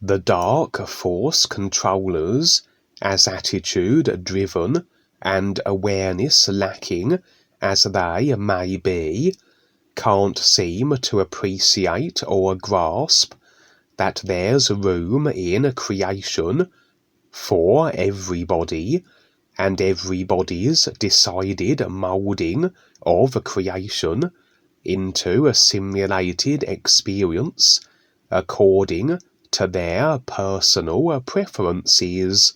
The dark force controllers, as attitude-driven and awareness-lacking as they may be, can't seem to appreciate or grasp that there's room in creation for everybody, and everybody's decided moulding of creation into a simulated experience according to their personal preferences.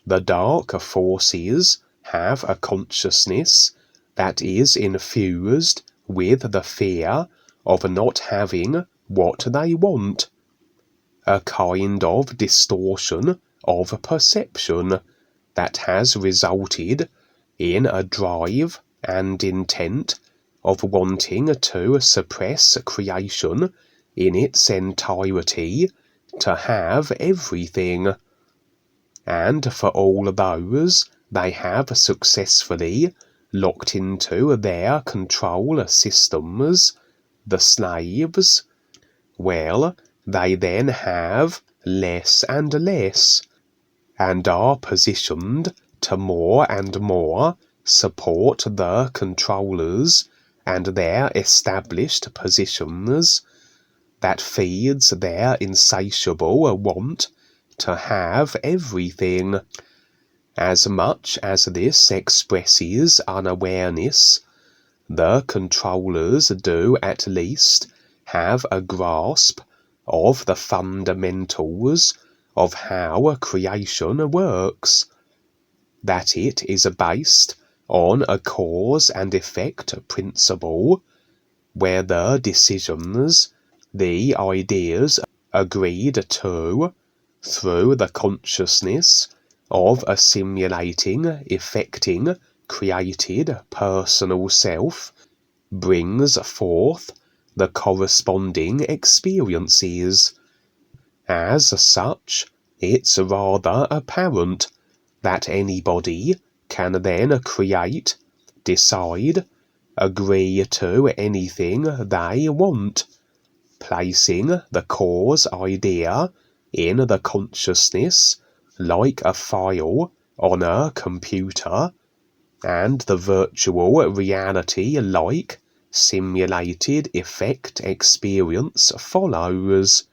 The dark forces have a consciousness that is infused with the fear of not having what they want, a kind of distortion of perception that has resulted in a drive and intent of wanting to suppress creation in its entirety, to have everything. And for all those they have successfully locked into their control systems, the slaves, well, they then have less and less, and are positioned to more and more support the controllers and their established positions. That feeds their insatiable want to have everything. As much as this expresses unawareness, the controllers do at least have a grasp of the fundamentals of how creation works, that it is based on a cause and effect principle, where the decisions, the ideas agreed to through the consciousness of a simulating, effecting, created personal self, brings forth the corresponding experiences. As such, it's rather apparent that anybody can then create, decide, agree to anything they want, placing the cause idea in the consciousness like a file on a computer, and the virtual reality like simulated effect experience follows,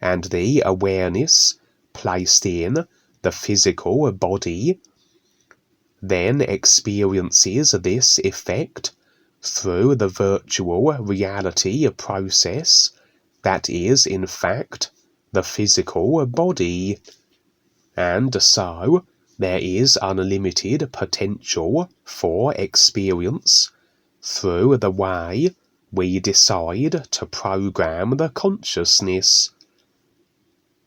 and the awareness placed in the physical body then experiences this effect through the virtual reality process that is in fact the physical body. And so there is unlimited potential for experience through the way we decide to program the consciousness.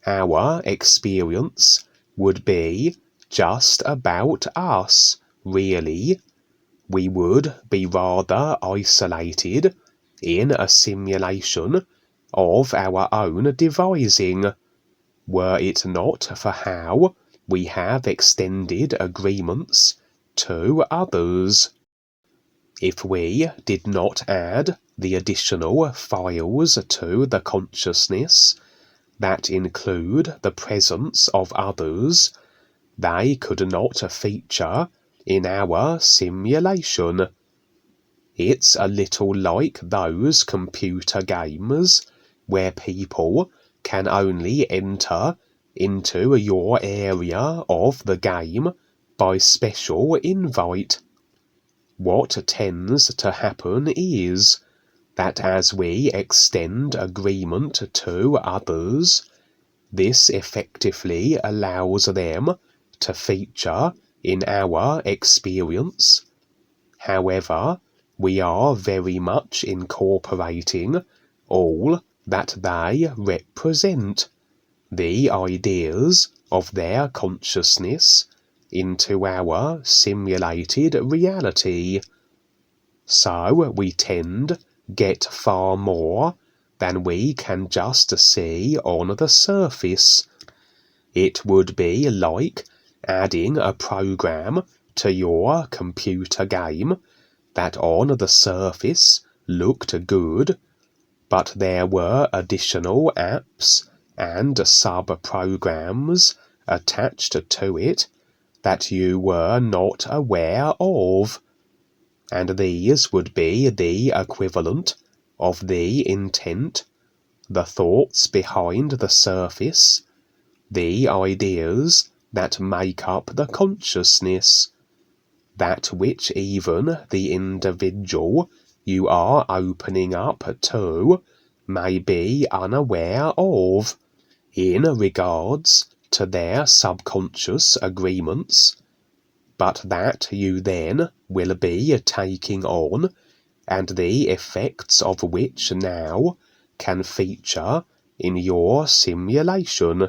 Our experience would be just about us, really. We would be rather isolated in a simulation of our own devising, were it not for how we have extended agreements to others. If we did not add the additional files to the consciousness that include the presence of others, they could not feature in our simulation. It's a little like those computer games where people can only enter into your area of the game by special invite. What tends to happen is that as we extend agreement to others, this effectively allows them to feature in our experience. However, we are very much incorporating all that they represent, the ideas of their consciousness, into our simulated reality. So we get far more than we can just see on the surface. It would be like adding a program to your computer game that on the surface looked good, but there were additional apps and sub-programs attached to it that you were not aware of, and these would be the equivalent of the intent, the thoughts behind the surface, the ideas that make up the consciousness, that which even the individual you are opening up to may be unaware of in regards to their subconscious agreements, but that you then will be taking on, and the effects of which now can feature in your simulation.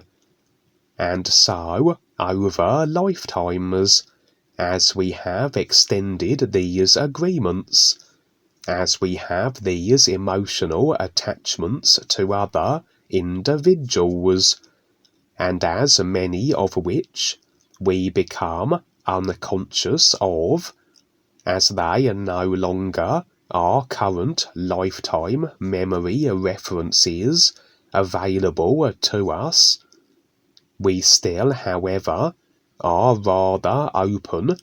And so, over lifetimes, as we have extended these agreements, as we have these emotional attachments to other individuals, and as many of which we become unconscious of, as they no longer are current lifetime memory references available to us, we still, however, are rather open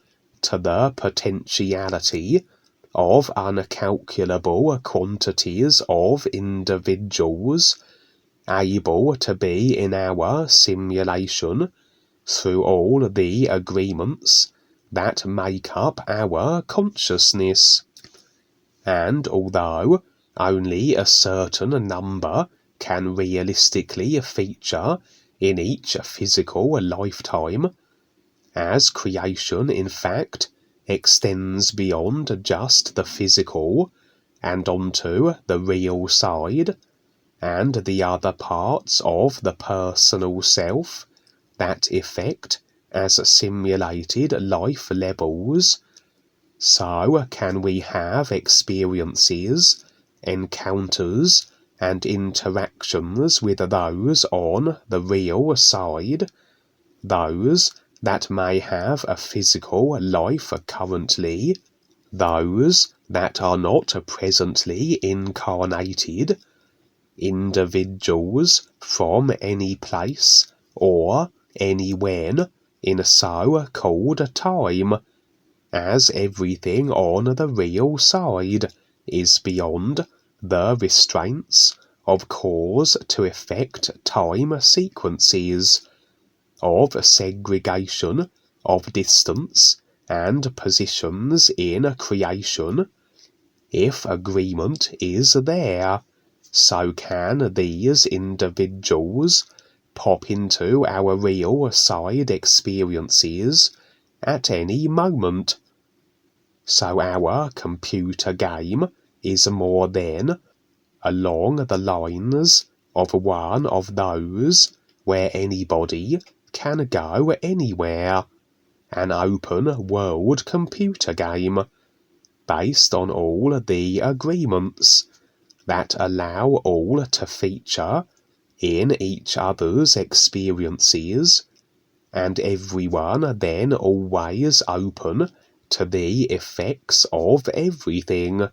to the potentiality of uncalculable quantities of individuals able to be in our simulation through all the agreements that make up our consciousness. And although only a certain number can realistically feature in each physical lifetime, as creation in fact extends beyond just the physical and onto the real side, and the other parts of the personal self that effect as simulated life levels, so can we have experiences, encounters, and interactions with those on the real side, those that may have a physical life currently, those that are not presently incarnated, individuals from any place or anywhen in so-called time, as everything on the real side is beyond the restraints of cause to effect time sequences, of segregation, of distance, and positions in creation. If agreement is there, so can these individuals pop into our real side experiences at any moment. So our computer game is more than along the lines of one of those where anybody can go anywhere, an open world computer game based on all the agreements that allow all to feature in each other's experiences, and everyone then always open to the effects of everything,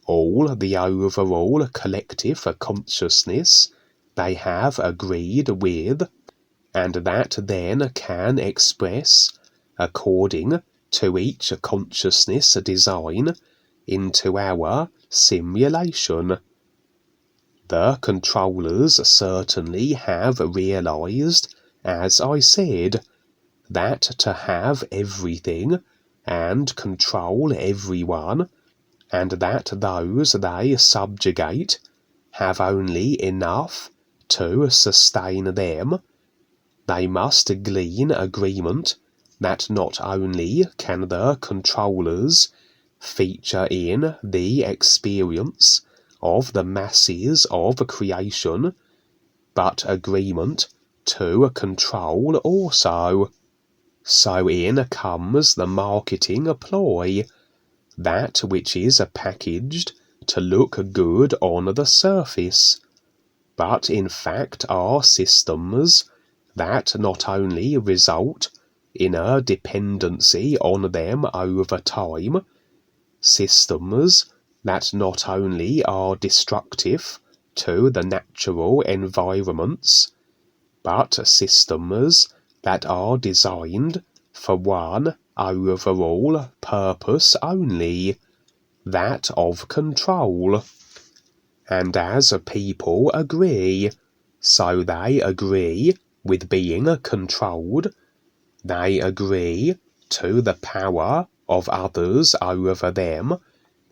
all the overall collective consciousness they have agreed with, and that then can express according to each consciousness design into our simulation. The controllers certainly have realized, as I said, that to have everything and control everyone, and that those they subjugate have only enough to sustain them, they must glean agreement that not only can the controllers feature in the experience of the masses of creation, but agreement to control also. So in comes the marketing ploy, that which is packaged to look good on the surface, but in fact are systems that not only result in a dependency on them over time, systems that not only are destructive to the natural environments but systems that are designed for one overall purpose only, that of control. And as people agree, so they agree with being controlled, they agree to the power of others over them,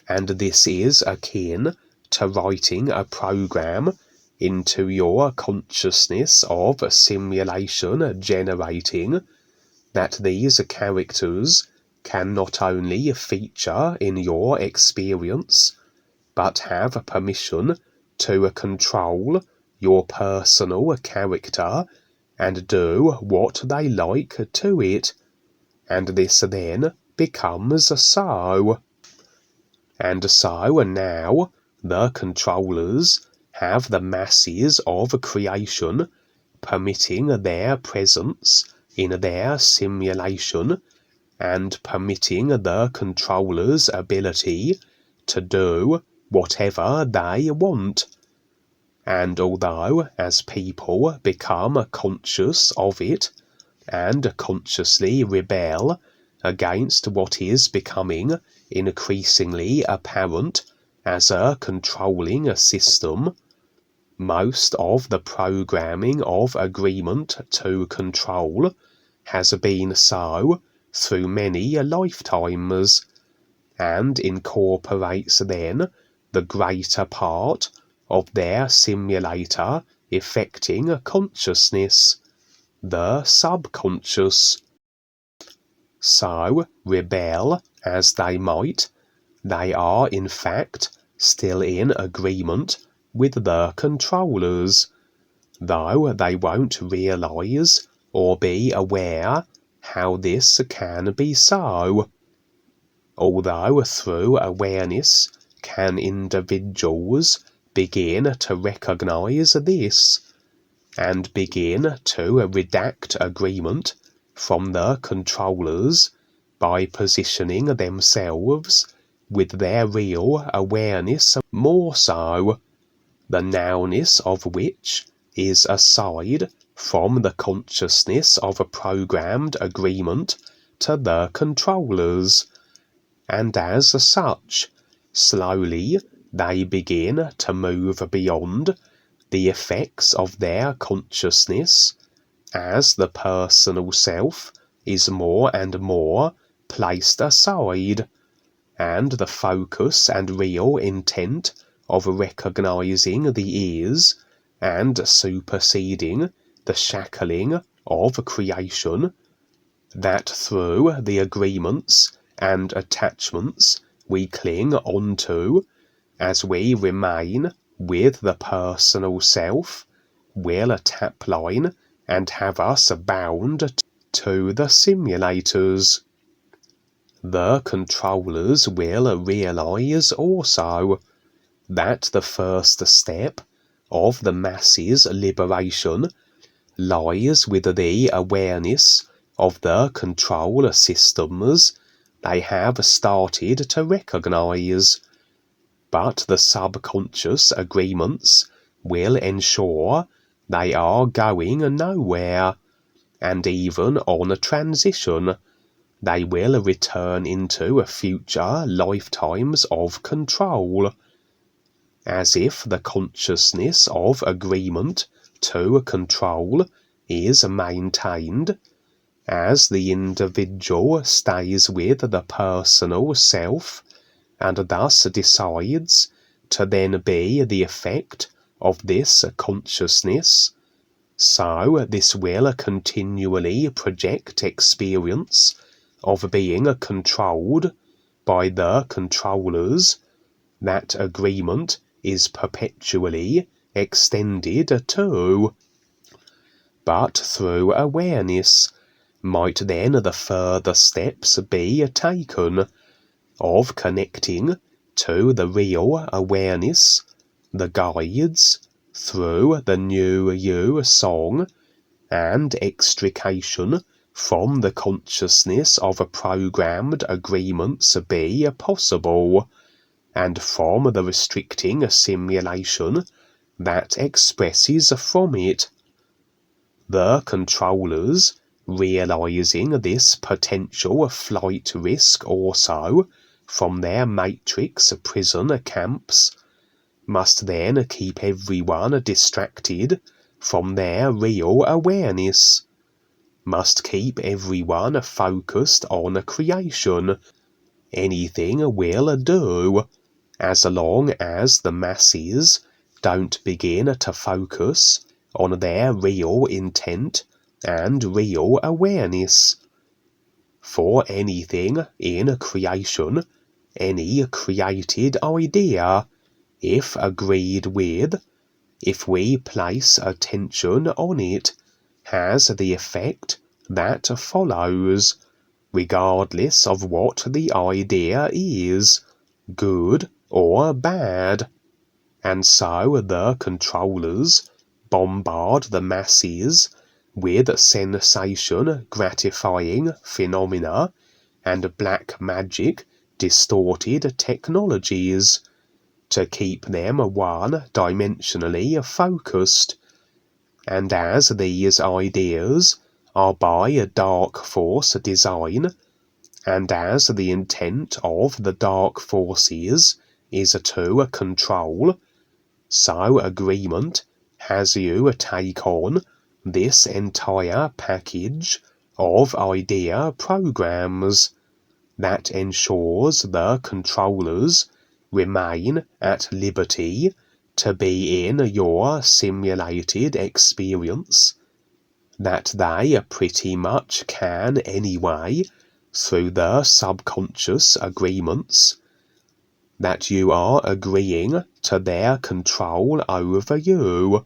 and this is akin to writing a program into your consciousness of simulation generating that these characters can not only feature in your experience, but have permission to control your personal character and do what they like to it, and this then becomes so. And so now the controllers have the masses of creation permitting their presence in their simulation and permitting the controller's ability to do whatever they want. And although as people become conscious of it and consciously rebel against what is becoming increasingly apparent as a controlling system, most of the programming of agreement to control has been so through many lifetimes, and incorporates then the greater part of their simulator effecting consciousness, the subconscious. So, rebel as they might, they are in fact still in agreement with the controllers, though they won't realize or be aware how this can be so. Although through awareness can individuals begin to recognize this, and begin to redact agreement from the controllers by positioning themselves with their real awareness more so, the nowness of which is aside from the consciousness of a programmed agreement to the controllers, and as such, slowly they begin to move beyond the effects of their consciousness as the personal self is more and more placed aside, and the focus and real intent of recognizing the ears and superseding the shackling of creation, that through the agreements and attachments we cling onto as we remain with the personal self, will tap line and have us bound to the simulators. The controllers will realize also that the first step of the masses' liberation lies with the awareness of the control systems they have started to recognize, but the subconscious agreements will ensure they are going nowhere, and even on a transition, they will return into future lifetimes of control, as if the consciousness of agreement to control is maintained, as the individual stays with the personal self, and thus decides to then be the effect of this consciousness. So this will continually project experience of being controlled by the controllers. That agreement is perpetually extended to. But through awareness might then the further steps be taken of connecting to the real awareness, the guides, through the NUUU song, and extrication from the consciousness of programmed agreements be possible, and from the restricting simulation that expresses from it. The controllers, realizing this potential flight risk also from their matrix prison camps, must then keep everyone distracted from their real awareness, must keep everyone focused on creation. Anything will do, as long as the masses don't begin to focus on their real intent and real awareness. For anything in creation, any created idea, if agreed with, if we place attention on it, has the effect that follows, regardless of what the idea is, good or bad. And so the controllers bombard the masses with sensation-gratifying phenomena and black magic distorted technologies to keep them one-dimensionally focused. And as these ideas are by a dark force design, and as the intent of the dark forces is to control, so agreement has you take on this entire package of idea programs that ensures the controllers remain at liberty to be in your simulated experience, that they pretty much can anyway through the subconscious agreements, that you are agreeing to their control over you,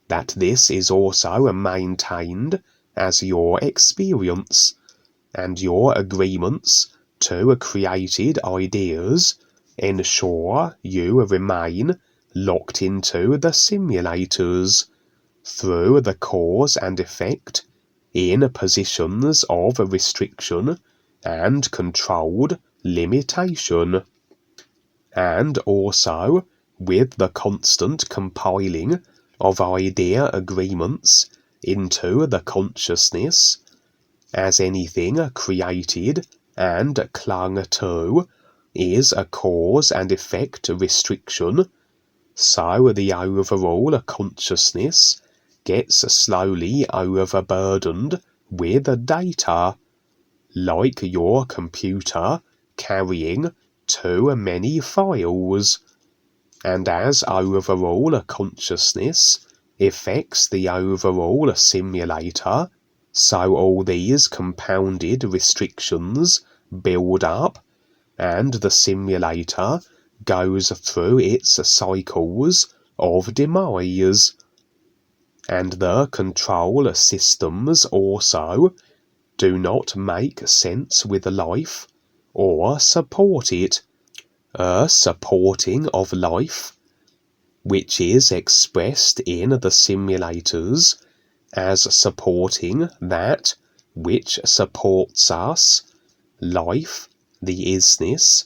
that this is also maintained as your experience, and your agreements to created ideas ensure you remain locked into the simulators through the cause and effect in positions of restriction and controlled limitation, and also with the constant compiling of idea agreements into the consciousness, as anything created and clung to is a cause and effect restriction, so the overall consciousness gets slowly overburdened with data, like your computer carrying too many files. And as overall consciousness affects the overall simulator, so all these compounded restrictions build up, and the simulator goes through its cycles of demise. And the control systems also do not make sense with life or support it. A supporting of life, which is expressed in the simulators as supporting that which supports us, life, the isness,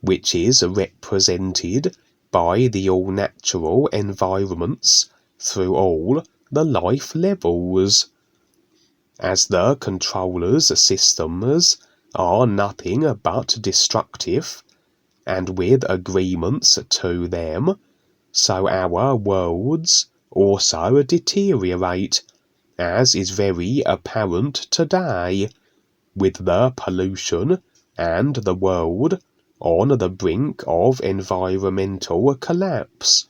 which is represented by the all-natural environments through all the life levels. As the controllers' systems are nothing but destructive, and with agreements to them, so our worlds also deteriorate, as is very apparent today, with the pollution and the world on the brink of environmental collapse,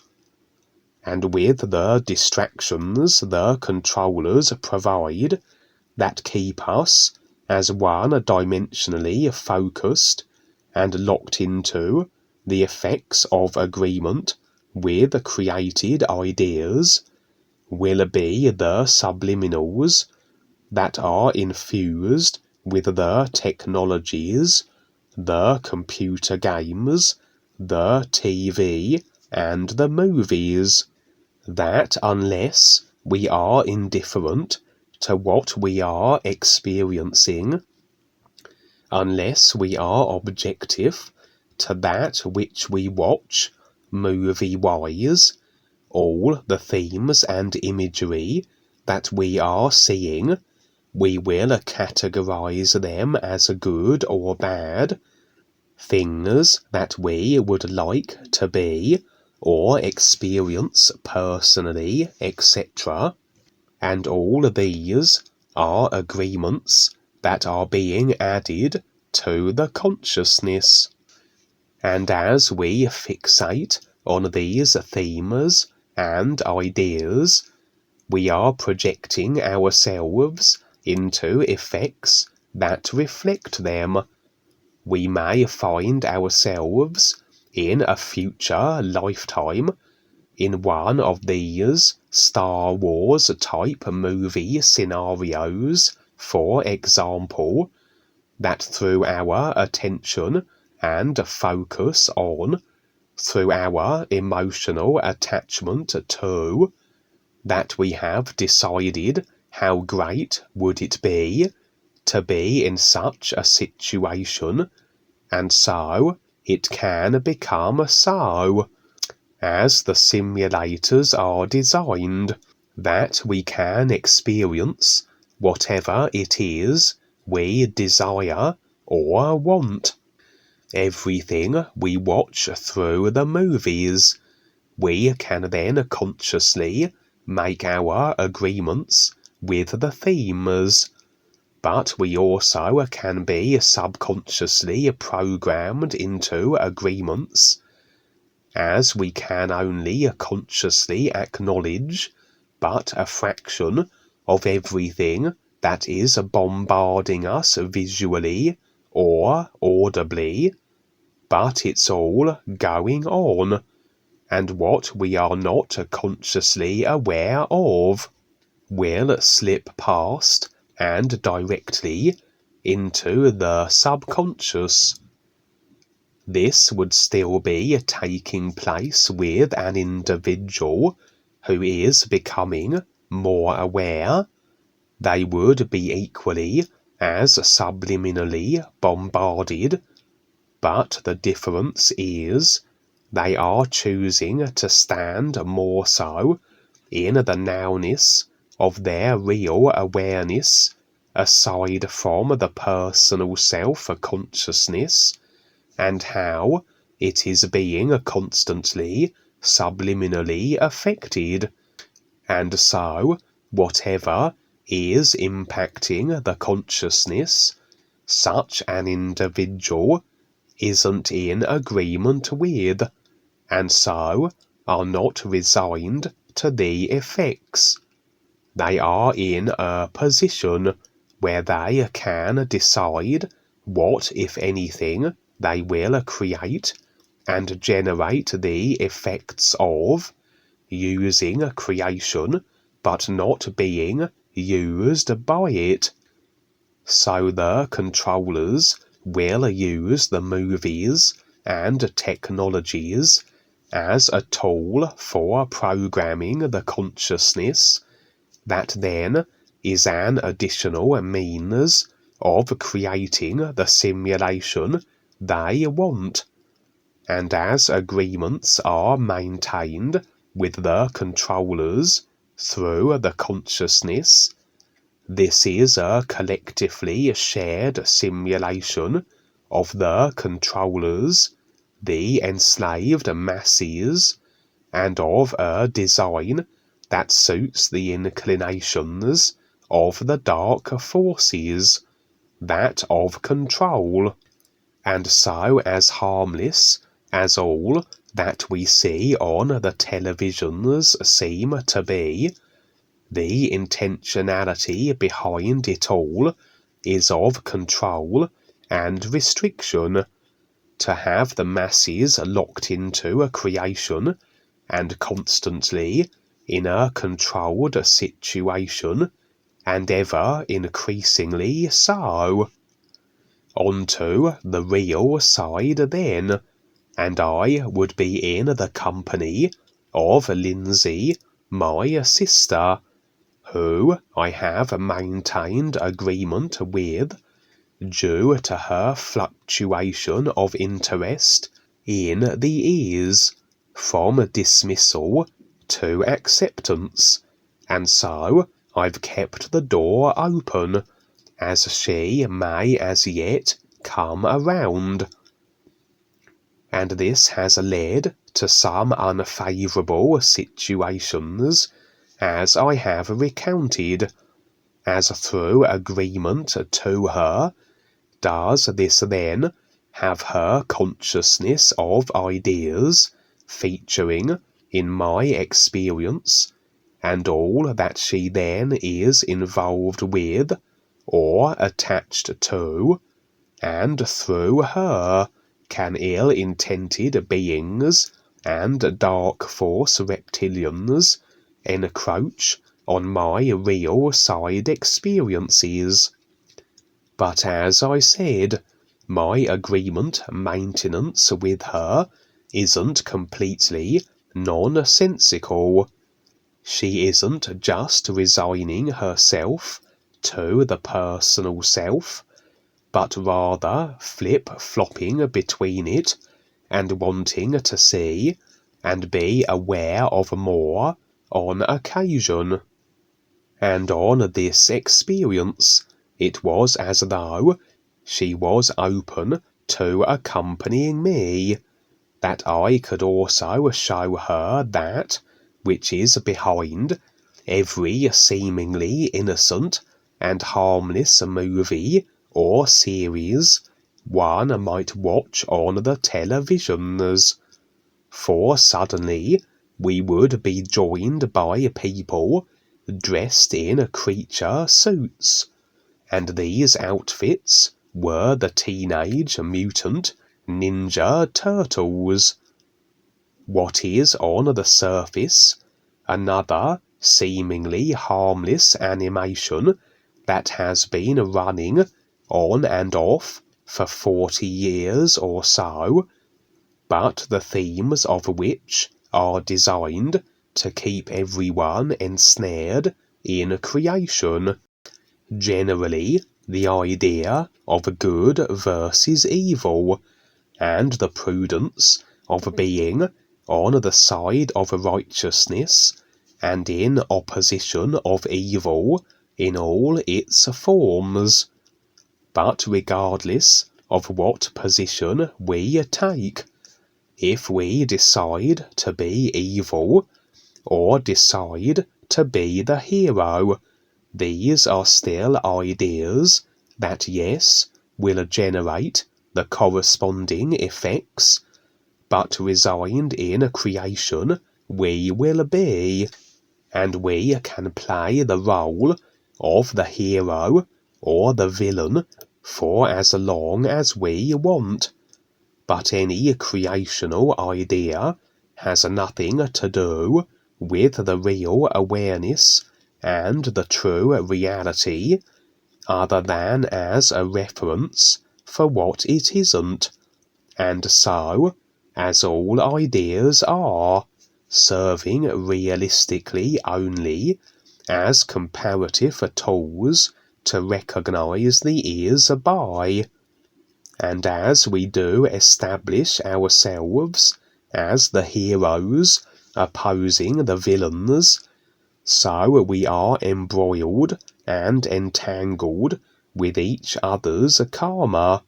and with the distractions the controllers provide that keep us as one-dimensionally focused and locked into the effects of agreement with created ideas, will be the subliminals that are infused with the technologies, the computer games, the TV, and the movies, that unless we are indifferent to what we are experiencing, unless we are objective to that which we watch movie-wise, all the themes and imagery that we are seeing, we will categorize them as good or bad, things that we would like to be or experience personally, etc. And all these are agreements that are being added to the consciousness. And as we fixate on these themes and ideas, we are projecting ourselves into effects that reflect them. We may find ourselves in a future lifetime in one of these Star Wars type movie scenarios, for example, that through our attention and focus on, through our emotional attachment to, that we have decided how great would it be to be in such a situation, and so it can become so, as the simulators are designed, that we can experience whatever it is we desire or want. Everything we watch through the movies, we can then consciously make our agreements with the themes, but we also can be subconsciously programmed into agreements, as we can only consciously acknowledge but a fraction of everything that is bombarding us visually or audibly, but it's all going on, and what we are not consciously aware of will slip past and directly into the subconscious. This would still be taking place with an individual who is becoming more aware. They would be equally as subliminally bombarded, but the difference is they are choosing to stand more so in the nowness of their real awareness, aside from the personal self-consciousness, and how it is being constantly subliminally affected. And so, whatever is impacting the consciousness, such an individual isn't in agreement with, and so are not resigned to the effects. They are in a position where they can decide what, if anything, they will create and generate the effects of, using creation but not being used by it. So the controllers will use the movies and technologies as a tool for programming the consciousness that then is an additional means of creating the simulation they want. And as agreements are maintained with the controllers through the consciousness, this is a collectively shared simulation of the controllers, the enslaved masses, and of a design that suits the inclinations of the dark forces, that of control, and so as harmless as all that we see on the televisions seem to be. The intentionality behind it all is of control and restriction, to have the masses locked into a creation and constantly in a controlled situation, and ever increasingly so. Onto the real side then, and I would be in the company of Lindsay, my sister, who I have maintained agreement with, due to her fluctuation of interest in the ease, from dismissal to acceptance, and so I've kept the door open, as she may as yet come around. And this has led to some unfavourable situations, as I have recounted, as through agreement to her, does this then have her consciousness of ideas featuring in my experience, and all that she then is involved with, or attached to, and through her can ill-intended beings and dark force reptilians encroach on my real side experiences. But as I said, my agreement maintenance with her isn't completely nonsensical. She isn't just resigning herself to the personal self, but rather flip-flopping between it and wanting to see and be aware of more on occasion. And on this experience, it was as though she was open to accompanying me, that I could also show her that which is behind every seemingly innocent and harmless movie or series one might watch on the televisions. For suddenly we would be joined by people dressed in creature suits, and these outfits were the Teenage Mutant Ninja Turtles. What is on the surface another seemingly harmless animation that has been running on and off for 40 years or so, but the themes of which are designed to keep everyone ensnared in creation. Generally, the idea of good versus evil, and the prudence of being on the side of righteousness and in opposition of evil in all its forms. But regardless of what position we take, if we decide to be evil, or decide to be the hero, these are still ideas that, yes, will generate the corresponding effects, but resigned in creation we will be, and we can play the role of the hero or the villain for as long as we want. But any creational idea has nothing to do with the real awareness and the true reality, other than as a reference for what it isn't, and so, as all ideas are, serving realistically only as comparative tools to recognize the is by. And as we do establish ourselves as the heroes opposing the villains, so we are embroiled and entangled with each other's karma,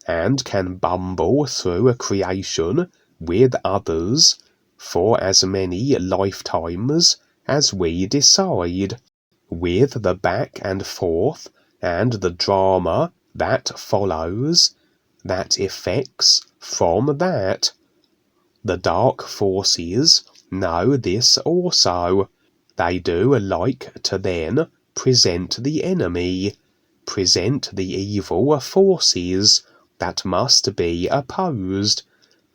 and can bumble through a creation with others for as many lifetimes as we decide, with the back and forth and the drama that follows, that effects from that. The dark forces know this also. They do like to then present the enemy, present the evil forces that must be opposed,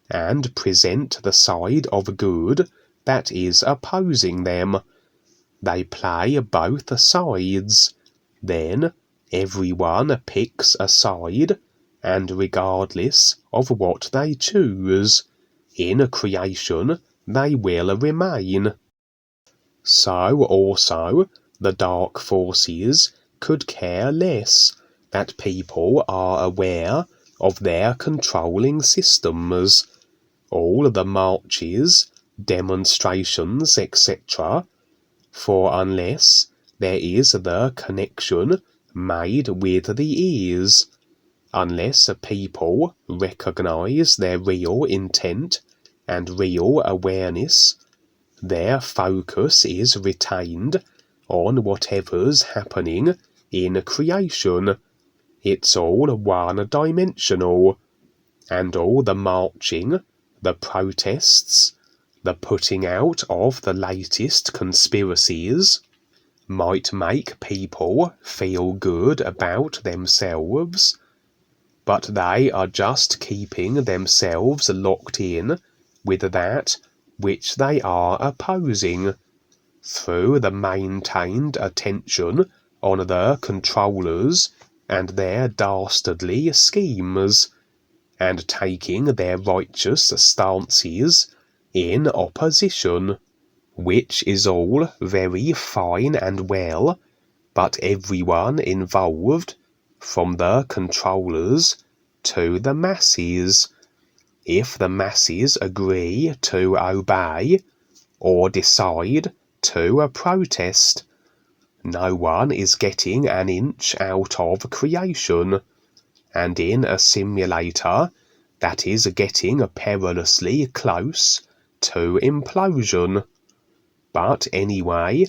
and present the side of good that is opposing them. They play both sides. Then everyone picks a side, and regardless of what they choose, in creation they will remain. So also the dark forces could care less that people are aware of their controlling systems. All the marches, demonstrations, etc., for unless there is the connection made with the ears. Unless people recognize their real intent and real awareness, their focus is retained on whatever's happening in creation. It's all one-dimensional, and all the marching, the protests, the putting out of the latest conspiracies might make people feel good about themselves, but they are just keeping themselves locked in with that which they are opposing, through the maintained attention on the controllers and their dastardly schemes, and taking their righteous stances in opposition, which is all very fine and well, but everyone involved, from the controllers to the masses, if the masses agree to obey or decide to protest, no one is getting an inch out of creation, and in a simulator that is getting perilously close to implosion. But anyway,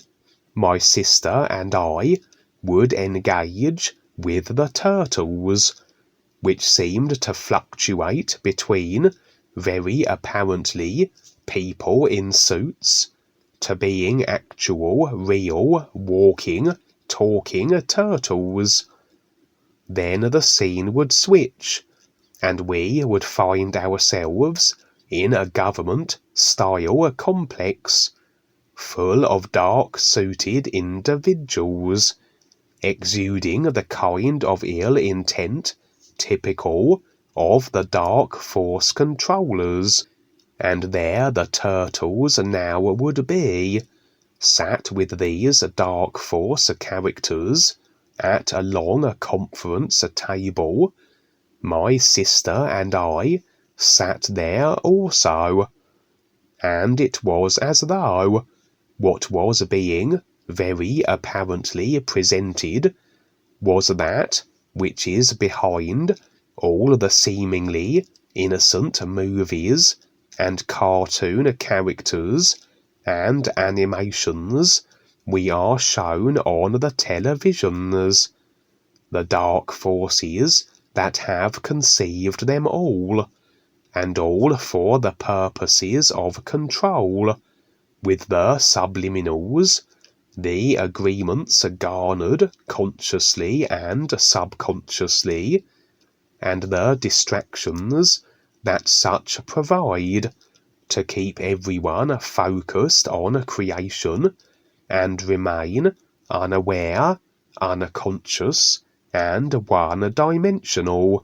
my sister and I would engage with the turtles, which seemed to fluctuate between very apparently people in suits to being actual, real, walking, talking turtles. Then the scene would switch, and we would find ourselves in a government-style complex, full of dark-suited individuals, exuding the kind of ill intent typical of the dark force controllers, and there the turtles now would be, sat with these dark force characters at a long conference table. My sister and I sat there also, and it was as though what was being very apparently presented was that which is behind all the seemingly innocent movies and cartoon characters and animations we are shown on the televisions, the dark forces that have conceived them all, and all for the purposes of control, with the subliminals, the agreements garnered consciously and subconsciously, and the distractions that such provide, to keep everyone focused on creation and remain unaware, unconscious, and one-dimensional.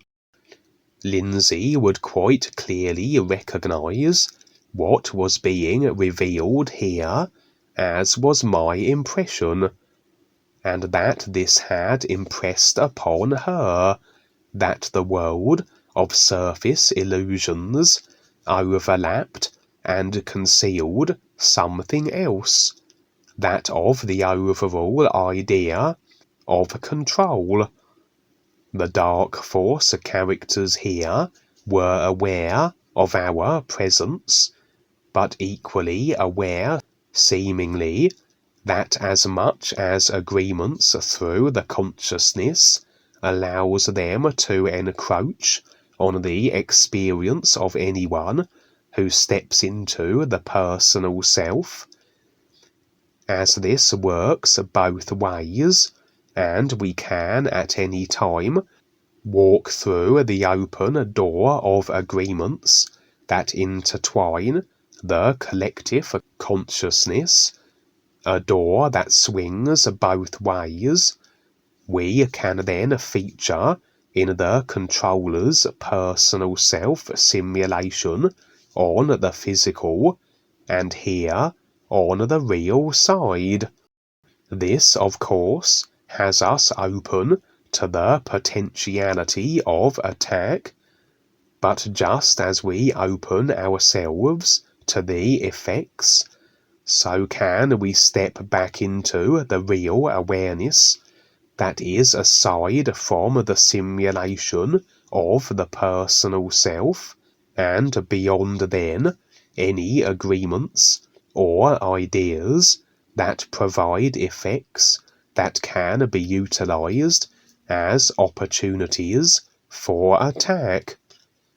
Lindsay would quite clearly recognize what was being revealed here, as was my impression, and that this had impressed upon her that the world of surface illusions overlapped and concealed something else, that of the overall idea of control. The dark force characters here were aware of our presence, but equally aware, seemingly, that as much as agreements through the consciousness allows them to encroach on the experience of anyone who steps into the personal self, as this works both ways, and we can at any time walk through the open door of agreements that intertwine the collective consciousness, a door that swings both ways, we can then feature in the controller's personal self simulation on the physical, and here on the real side. This, of course, has us open to the potentiality of attack, but just as we open ourselves to the effects, So can we step back into the real awareness that is aside from the simulation of the personal self, and beyond then any agreements or ideas that provide effects that can be utilized as opportunities for attack.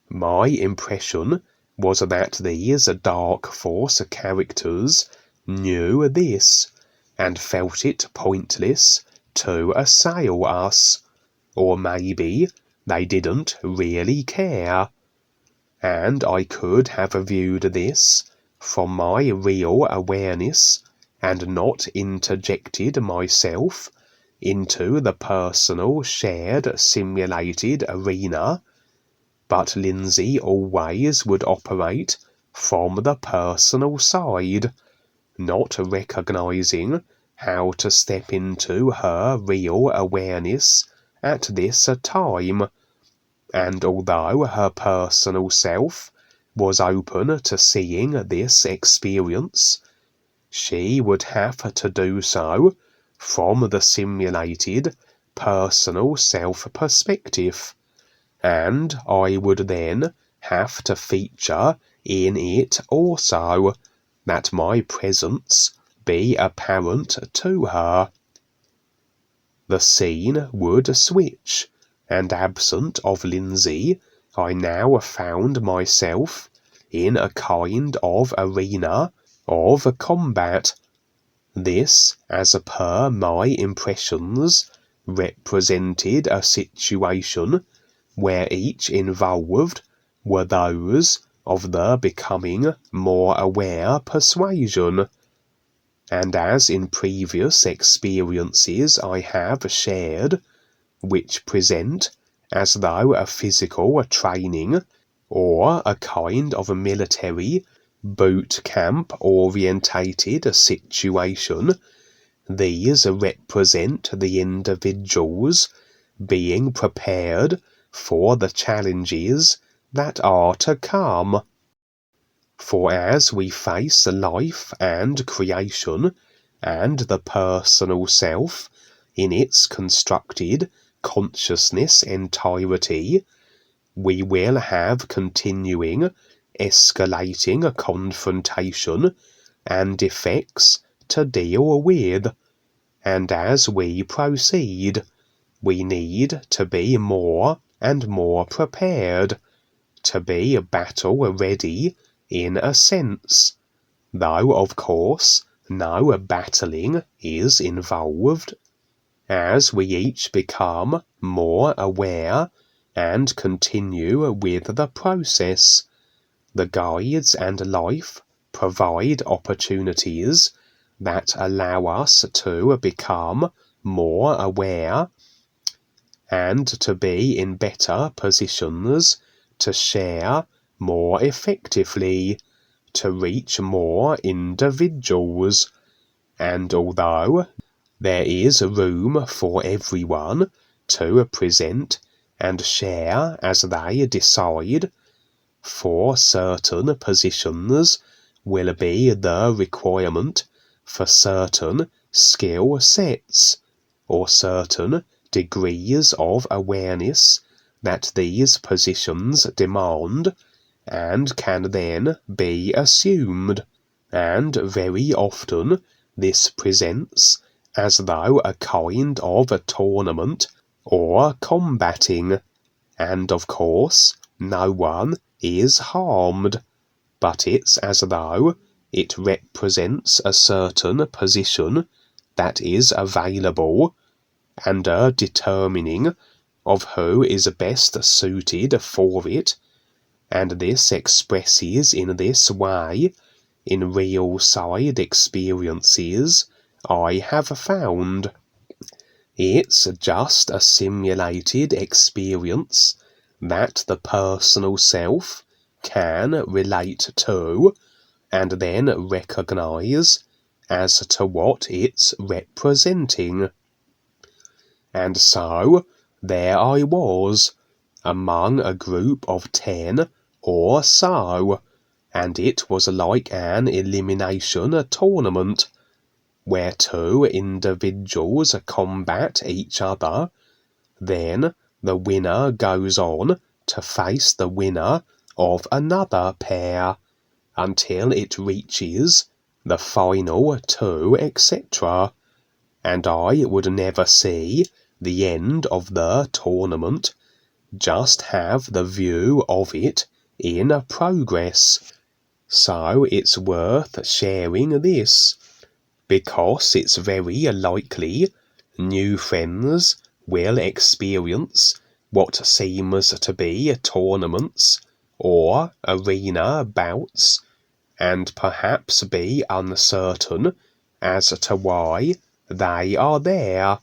My impression was that these dark force characters knew this and felt it pointless to assail us, or maybe they didn't really care, and I could have viewed this from my real awareness and not interjected myself into the personal shared simulated arena, but Lindsay always would operate from the personal side, not recognizing how to step into her real awareness at this time, and although her personal self was open to seeing this experience, she would have to do so from the simulated personal self perspective, and I would then have to feature in it also, that my presence be apparent to her. The scene would switch, and absent of Lindsay, I now found myself in a kind of arena of combat. This, as per my impressions, represented a situation where each involved were those of the becoming more aware persuasion, and as in previous experiences I have shared, which present as though a physical training or a kind of a military boot camp orientated situation, these represent the individuals being prepared for the challenges that are to come. For as we face life and creation and the personal self in its constructed consciousness entirety, we will have continuing, escalating confrontation and effects to deal with, and as we proceed, we need to be more and more prepared, to be battle ready in a sense, though of course no battling is involved. As we each become more aware and continue with the process, the guides and life provide opportunities that allow us to become more aware and to be in better positions to share more effectively, to reach more individuals, and although there is room for everyone to present and share as they decide, for certain positions will be the requirement for certain skill sets, or certain degrees of awareness that these positions demand, and can then be assumed, and very often this presents as though a kind of a tournament or combating, and of course no one is harmed, but it's as though it represents a certain position that is available, and a determining of who is best suited for it, and this expresses in this way in real side experiences I have found. It's just a simulated experience that the personal self can relate to and then recognize as to what it's representing. And so there I was, among a group of 10 or so, and it was like an elimination tournament where two individuals combat each other. Then the winner goes on to face the winner of another pair until it reaches the final two, etc. And I would never see the end of the tournament, just have the view of it in progress. So it's worth sharing this, because it's very likely new friends will experience what seems to be tournaments or arena bouts, and perhaps be uncertain as to why they are there.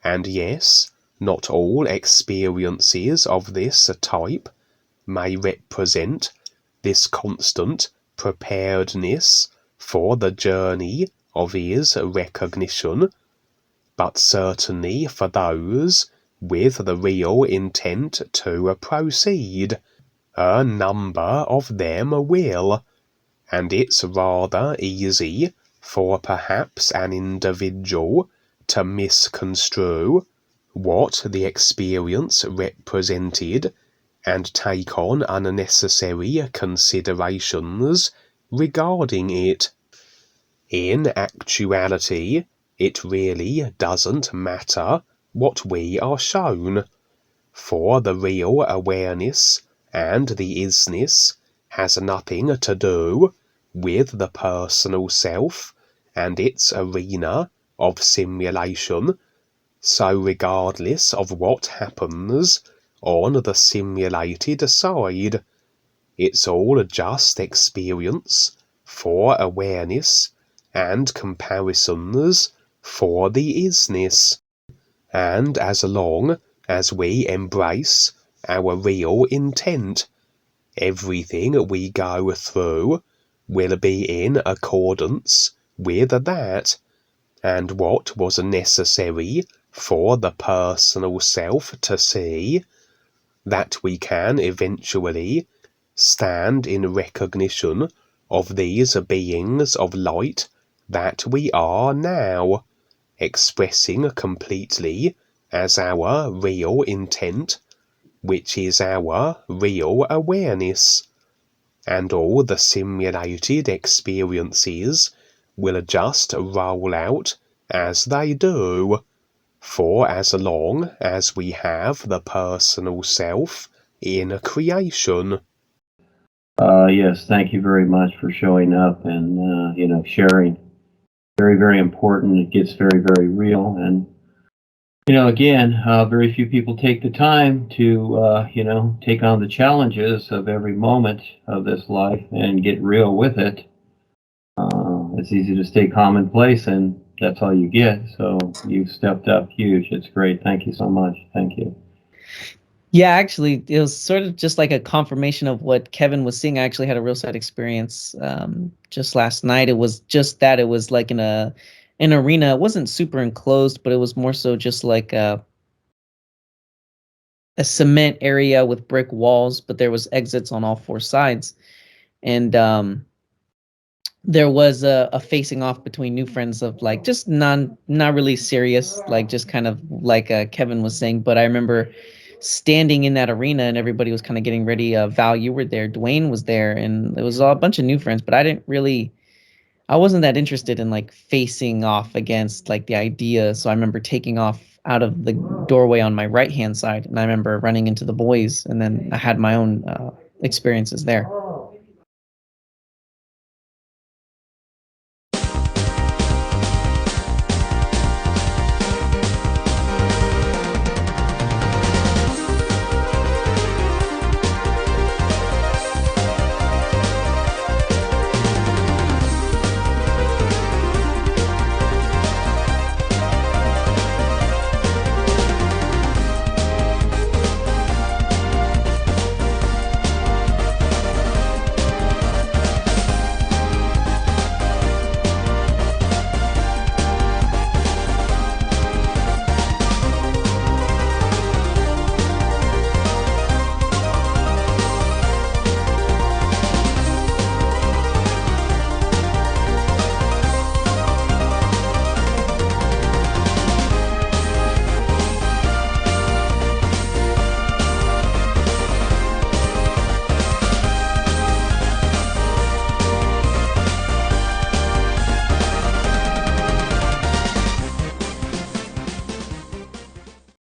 And yes, not all experiences of this type may represent this constant preparedness for the journey of his recognition, but certainly for those with the real intent to proceed, a number of them will, and it's rather easy for perhaps an individual to misconstrue what the experience represented and take on unnecessary considerations regarding it. In actuality, it really doesn't matter what we are shown, for the real awareness and the isness has nothing to do with the personal self and its arena of simulation. So regardless of what happens on the simulated side, it's all just experience for awareness and comparisons for the isness. And as long as we embrace our real intent, everything we go through will be in accordance with that, and what was necessary for the personal self to see, that we can eventually stand in recognition of these beings of light that we are now, expressing completely as our real intent, which is our real awareness, and all the simulated experiences will just roll out as they do, for as long as we have the personal self in creation. Yes, thank you very much for showing up and, sharing. Very, very important. It gets very, very real. And, again, very few people take the time to, take on the challenges of every moment of this life and get real with it. It's easy to stay commonplace, and that's all you get. So you've stepped up huge. It's great. Thank you so much. Thank you. Yeah, actually, it was sort of just like a confirmation of what Kevin was saying. I actually had a real side experience just last night. It was just that it was like in an arena. It wasn't super enclosed, but it was more so just like a cement area with brick walls, but there was exits on all four sides. And there was a facing off between new friends of like just not really serious, like just kind of like Kevin was saying. But I remember standing in that arena and everybody was kind of getting ready. Val, you were there, Dwayne was there, and it was a bunch of new friends, but I wasn't that interested in like facing off against like the idea. So I remember taking off out of the doorway on my right hand side, and I remember running into the boys, and then I had my own experiences there.